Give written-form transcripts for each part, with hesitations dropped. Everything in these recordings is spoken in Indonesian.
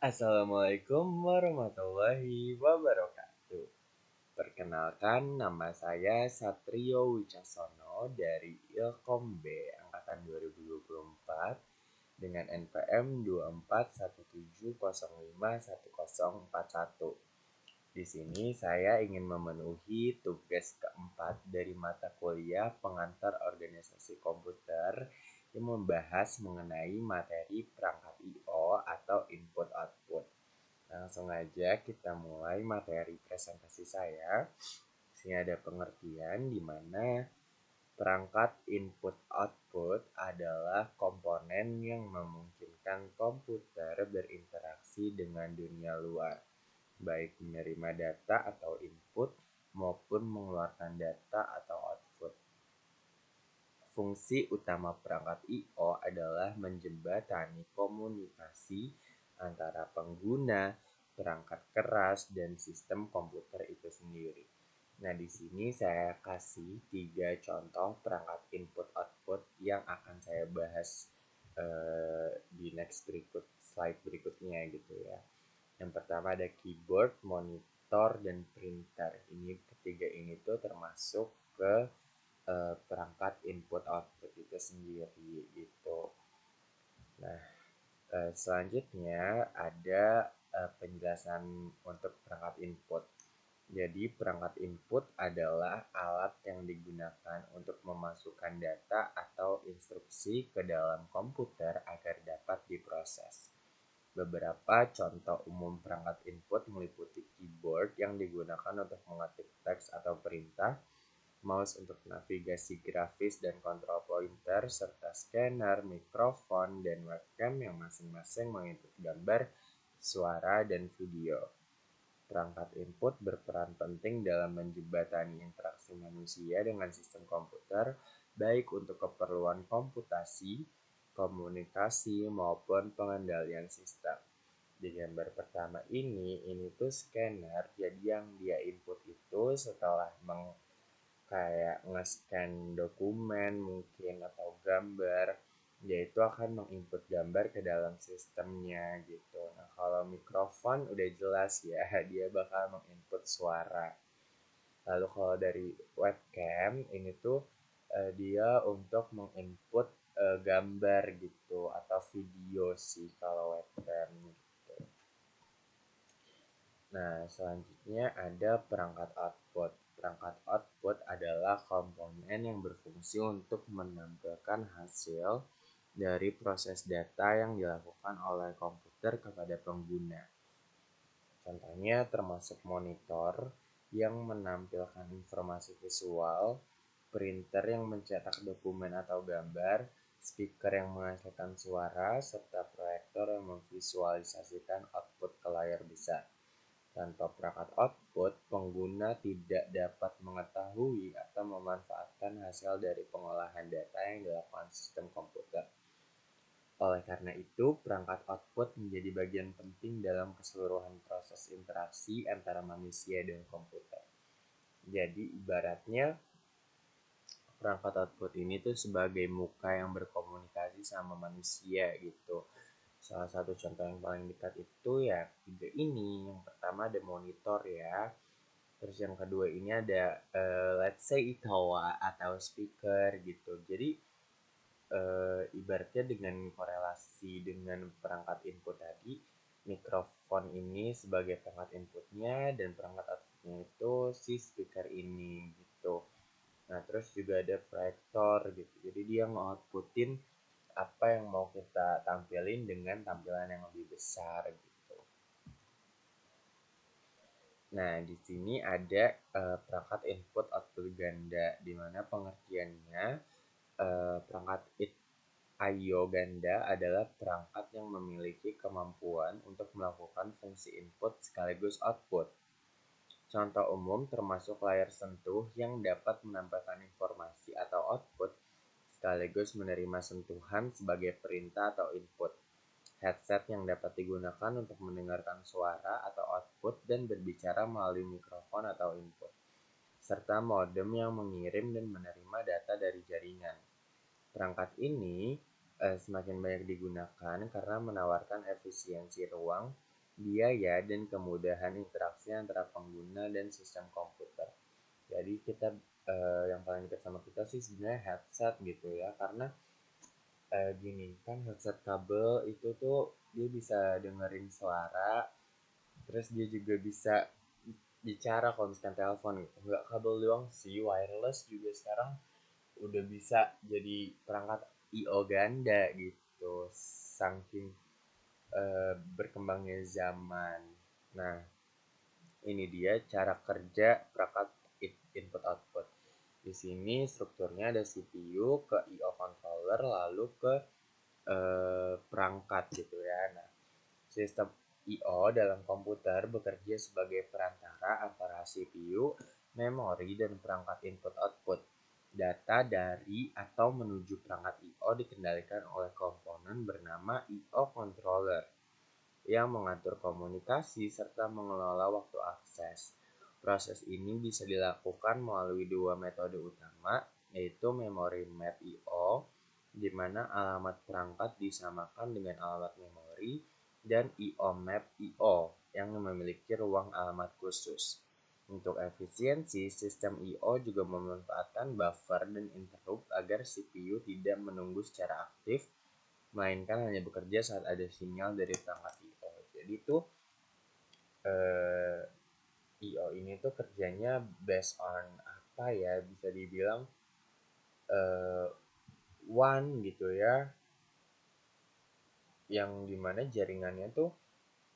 Assalamualaikum warahmatullahi wabarakatuh. Perkenalkan, nama saya Satrio Wicasono dari Ilkom B angkatan 2024 dengan NPM 2417051041. Di sini saya ingin memenuhi tugas keempat dari mata kuliah pengantar organisasi komputer yang membahas mengenai materi perangkat I/O atau input-output. Langsung aja kita mulai materi presentasi saya. Di sini ada pengertian di mana perangkat input-output adalah komponen yang memungkinkan komputer berinteraksi dengan dunia luar, baik menerima data atau input maupun mengeluarkan data atau output. Fungsi utama perangkat I/O adalah menjembatani komunikasi antara pengguna, perangkat keras, dan sistem komputer itu sendiri. Nah, di sini saya kasih 3 contoh perangkat input-output yang akan saya bahas di slide berikutnya gitu ya. Yang pertama ada keyboard, monitor, dan printer. Ini ketiga ini tuh termasuk ke perangkat input output itu sendiri gitu. Nah, selanjutnya ada penjelasan untuk perangkat input. Jadi perangkat input adalah alat yang digunakan untuk memasukkan data atau instruksi ke dalam komputer agar dapat diproses. Beberapa contoh umum perangkat input meliputi keyboard yang digunakan untuk mengetik teks atau perintah, mouse untuk navigasi grafis dan kontrol pointer, serta scanner, mikrofon, dan webcam yang masing-masing menginput gambar, suara, dan video. Perangkat input berperan penting dalam menjembatani interaksi manusia dengan sistem komputer, baik untuk keperluan komputasi, komunikasi, maupun pengendalian sistem. Di gambar pertama ini tuh scanner, jadi yang dia input itu setelah kayak nge-scan dokumen mungkin atau gambar, dia itu akan menginput gambar ke dalam sistemnya gitu. Nah, kalau mikrofon udah jelas ya, dia bakal menginput suara. Lalu kalau dari webcam ini tuh dia untuk menginput gambar gitu atau video sih kalau webcam gitu. Nah, selanjutnya ada perangkat output. Perangkat output adalah komponen yang berfungsi untuk menampilkan hasil dari proses data yang dilakukan oleh komputer kepada pengguna. Contohnya termasuk monitor yang menampilkan informasi visual, printer yang mencetak dokumen atau gambar, speaker yang menghasilkan suara, serta proyektor yang memvisualisasikan output ke layar besar. Tanpa perangkat output, pengguna tidak dapat mengetahui atau memanfaatkan hasil dari pengolahan data yang dilakukan sistem komputer. Oleh karena itu, perangkat output menjadi bagian penting dalam keseluruhan proses interaksi antara manusia dan komputer. Jadi, ibaratnya perangkat output ini tuh sebagai muka yang berkomunikasi sama manusia gitu. Salah satu contoh yang paling dekat itu ya tiga ini. Yang pertama ada monitor ya. Terus yang kedua ini ada let's say itawa atau speaker gitu. Jadi ibaratnya dengan korelasi dengan perangkat input tadi, mikrofon ini sebagai perangkat inputnya dan perangkat outputnya itu si speaker ini gitu. Nah, terus juga ada proyektor gitu. Jadi dia nge-outputin apa yang mau kita tampilin dengan tampilan yang lebih besar gitu. Nah, di sini ada perangkat input output ganda, di mana pengertiannya perangkat I/O ganda adalah perangkat yang memiliki kemampuan untuk melakukan fungsi input sekaligus output. Contoh umum termasuk layar sentuh yang dapat menampilkan informasi atau output sekaligus menerima sentuhan sebagai perintah atau input. Headset yang dapat digunakan untuk mendengarkan suara atau output dan berbicara melalui mikrofon atau input. Serta modem yang mengirim dan menerima data dari jaringan. Perangkat ini semakin banyak digunakan karena menawarkan efisiensi ruang biaya, dan kemudahan interaksi antara pengguna dan sistem komputer. Jadi kita yang paling dekat sama kita sih sebenarnya headset gitu ya, karena gini kan headset kabel itu tuh dia bisa dengerin suara, terus dia juga bisa bicara kalau misalkan telepon gitu. Nggak kabel doang sih, wireless juga sekarang udah bisa jadi perangkat IO ganda gitu, saking berkembangnya zaman. Nah, ini dia cara kerja perangkat input output. Di sini strukturnya ada CPU ke IO controller lalu ke perangkat gitu ya. Nah, sistem IO dalam komputer bekerja sebagai perantara antara CPU, memori, dan perangkat input output. Data dari atau menuju perangkat IO dikendalikan oleh komponen bernama IO controller yang mengatur komunikasi serta mengelola waktu akses. Proses ini bisa dilakukan melalui dua metode utama, yaitu memory map IO, di mana alamat perangkat disamakan dengan alamat memori, dan IO map IO yang memiliki ruang alamat khusus. Untuk efisiensi, sistem IO juga memanfaatkan buffer dan interrupt agar CPU tidak menunggu secara aktif, melainkan hanya bekerja saat ada sinyal dari perangkat IO. Jadi tuh eh, IO ini tuh kerjanya based on apa ya, bisa dibilang eh, one gitu ya, yang dimana jaringannya tuh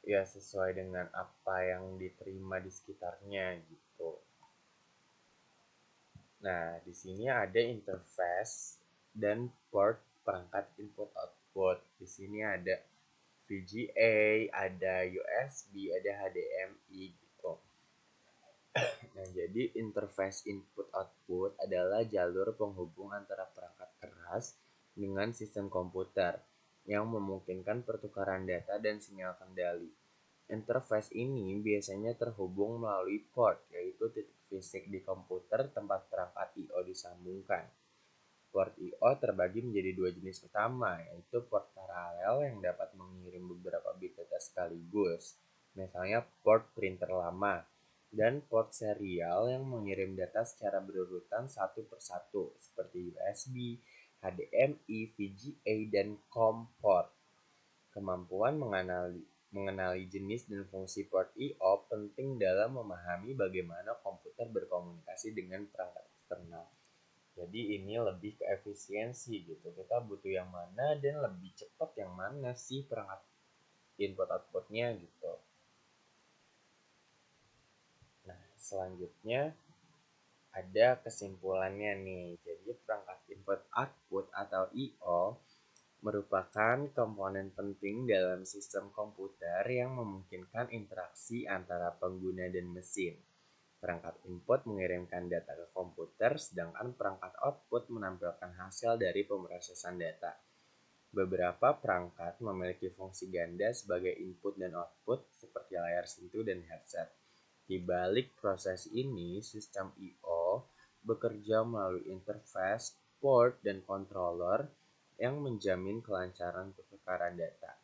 ya sesuai dengan apa yang diterima di sekitarnya gitu. Nah, di sini ada interface dan port perangkat input output. Di sini ada VGA, ada USB, ada HDMI gitu. Nah, jadi interface input output adalah jalur penghubung antara perangkat keras dengan sistem komputer yang memungkinkan pertukaran data dan sinyal kendali. Interface ini biasanya terhubung melalui port, yaitu titik fisik di komputer tempat perangkat I/O disambungkan. Port I/O terbagi menjadi dua jenis utama, yaitu port paralel yang dapat mengirim beberapa bit data sekaligus, misalnya port printer lama, dan port serial yang mengirim data secara berurutan satu persatu, seperti USB, HDMI, VGA, dan COM port. Kemampuan mengenali jenis dan fungsi port I/O penting dalam memahami bagaimana komputer berkomunikasi dengan perangkat eksternal. Jadi ini lebih ke efisiensi gitu. Kita butuh yang mana dan lebih cepat yang mana sih perangkat input outputnya gitu. Nah, selanjutnya ada kesimpulannya nih. Jadi perangkat input output atau I/O merupakan komponen penting dalam sistem komputer yang memungkinkan interaksi antara pengguna dan mesin. Perangkat input mengirimkan data ke komputer, sedangkan perangkat output menampilkan hasil dari pemrosesan data. Beberapa perangkat memiliki fungsi ganda sebagai input dan output, seperti layar sentuh dan headset. Di balik proses ini, sistem I/O bekerja melalui interface, port, dan controller yang menjamin kelancaran pertukaran data.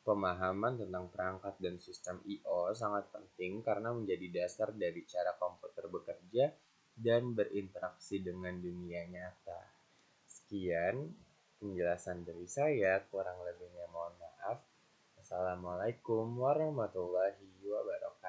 Pemahaman tentang perangkat dan sistem I/O sangat penting karena menjadi dasar dari cara komputer bekerja dan berinteraksi dengan dunia nyata. Sekian penjelasan dari saya, kurang lebihnya mohon maaf. Assalamualaikum warahmatullahi wabarakatuh.